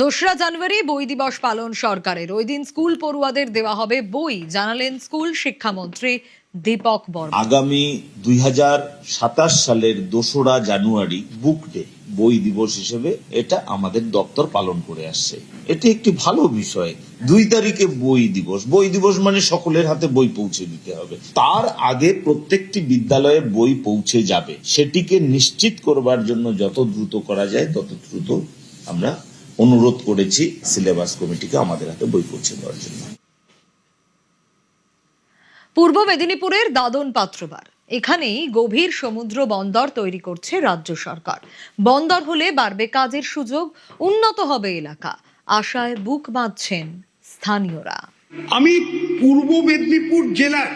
2রা জানুয়ারি বই দিবস পালন সরকারের। ওই দিন স্কুল পড়ুয়াদের দেওয়া হবে বই, জানালেন স্কুল শিক্ষামন্ত্রী দীপক বর্মা। আগামী 2027 সালের 2রা জানুয়ারি বুক ডে, বই দিবস হিসেবে এটা আমাদের দপ্তর পালন করে আসছে। এটি একটি ভালো বিষয়। 2 তারিখে বই দিবস। বই দিবস মানে সকলের হাতে বই পৌঁছে দিতে হবে। তার আগে প্রত্যেকটি বিদ্যালয়ে বই পৌঁছে যাবে। সেটিকে নিশ্চিত করবার জন্য যত দ্রুত করা যায় তত দ্রুত আমরা অনুরোধ করেছি সিলেবাস কমিটিকে আমাদের হাতে বই পৌঁছে দেওয়ার জন্য। পূর্ব মেদিনীপুরের দাদন পাত্রবার, এখানেই গভীর সমুদ্র বন্দর তৈরি করছে রাজ্য সরকার। বন্দর হলে বাড়বে কাজের সুযোগ, উন্নত হবে এলাকা, আশায় বুক বাঁধছেন স্থানীয়রা। আমি পূর্ব মেদিনীপুর জেলার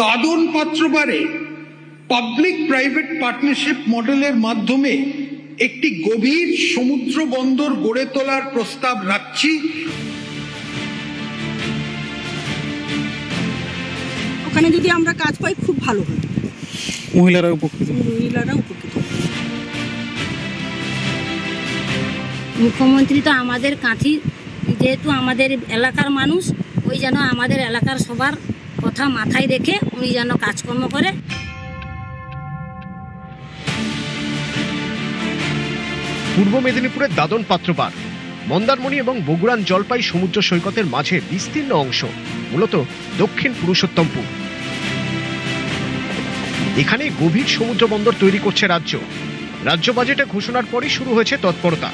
দাদন পাত্রবারে পাবলিক প্রাইভেট পার্টনারশিপ মডেলের মাধ্যমে একটি গভীর সমুদ্র বন্দর গড়ে তোলার প্রস্তাব রাখছি। ওখানে যদি আমরা কাজ পাই খুব ভালো হয়, মহিলারা উপকৃত। মুখ্যমন্ত্রী তো আমাদের কাঁথি, যেহেতু আমাদের এলাকার মানুষ, ওই যেন আমাদের এলাকার সবার কথা মাথায় রেখে উনি যেন কাজকর্ম করে। পূর্ব মেদিনীপুরের দাদন পাত্রবার মন্দারমণি এবং বগুড়ান জলপাই সমুদ্র সৈকতের মাঝে বিস্তীর্ণ অংশ, মূলত দক্ষিণ পুরুষোত্তমপুর। এখানে গভীর সমুদ্র বন্দর তৈরি করছে রাজ্য বাজেটে ঘোষণার পরই শুরু হয়েছে তৎপরতা।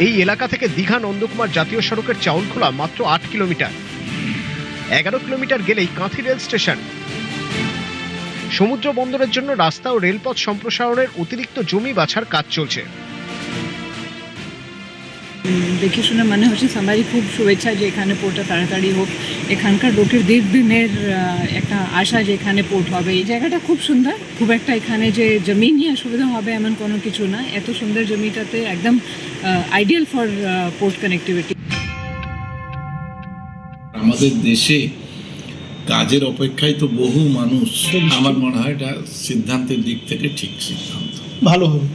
এই এলাকা থেকে দীঘা নন্দকুমার জাতীয় সড়কের চাউলখোলা মাত্র 8 কিলোমিটার। 11 কিলোমিটার গেলেই কাঁথি রেল স্টেশন। সমুদ্র বন্দরের জন্য রাস্তা ও রেলপথ সম্প্রসারণের অতিরিক্ত জমি বাছার কাজ চলছে। দেখে শুনে মনে হচ্ছে সবারই খুব শুভেচ্ছা যে এখানে পোর্টটা তাড়াতাড়ি হোক। এখানকার লোকের দীর্ঘদিনের একটা আশা যে এখানে পোর্ট হবে। এই জায়গাটা খুব সুন্দর, খুব একটা এখানে যে জমি নিয়ে অসুবিধা হবে এমন কোনো কিছু না। এত সুন্দর জমিটাতে একদম আইডিয়াল ফর পোর্ট কানেক্টিভিটি। আমাদের দেশে কাজের অপেক্ষায় তো বহু মানুষ, আমার মনে হয় এটা সিদ্ধান্তের দিক থেকে ঠিক সিদ্ধান্ত। ভালো হবে।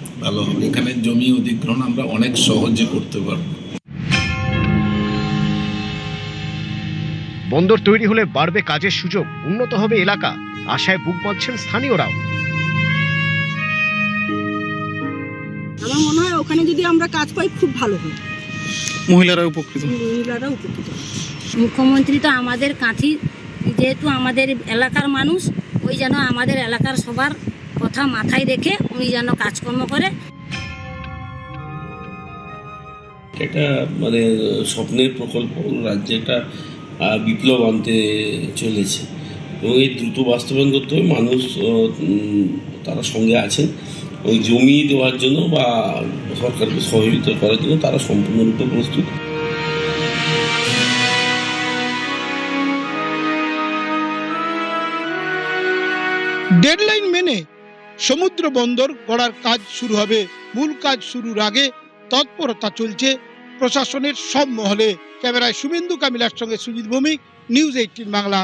এখানে জমি অধিগ্রহণ আমরা অনেক সহজে করতে পারবো। বন্দর তৈরি হলে বাড়বে কাজের সুযোগ, উন্নত হবে এলাকা, আশায় বুক বাঁধছেন স্থানীয়রাও। আমার মনে হয় ওখানে যদি আমরা কাজ পাই খুব ভালো হয়, মহিলারা উপকৃত। মুখ্যমন্ত্রী তো আমাদের কাঁথি, যেহেতু আমাদের এলাকার মানুষ, ওই যেন আমাদের এলাকার সবার কথা মাথায় রেখে উনি যেন কাজকর্ম করে। এটা মানে স্বপ্নের প্রকল্প, রাজ্যে একটা বিপ্লব আনতে চলেছে এবং এই দ্রুত বাস্তবায়ন করতে হবে। মানুষ তারা সঙ্গে আছেন, ওই জমি দেওয়ার জন্য বা সরকারকে সহযোগিতা করার জন্য তারা সম্পূর্ণরূপে প্রস্তুত। ডেডলাইন মেনে সমুদ্র বন্দর গড়ার কাজ শুরু হবে। মূল কাজ শুরুর আগে তৎপরতা চলছে প্রশাসনের সব মহলে। ক্যামেরায় শুভেন্দু কামিলার সঙ্গে সুজিত ভৌমিক, নিউজ 18 বাংলা।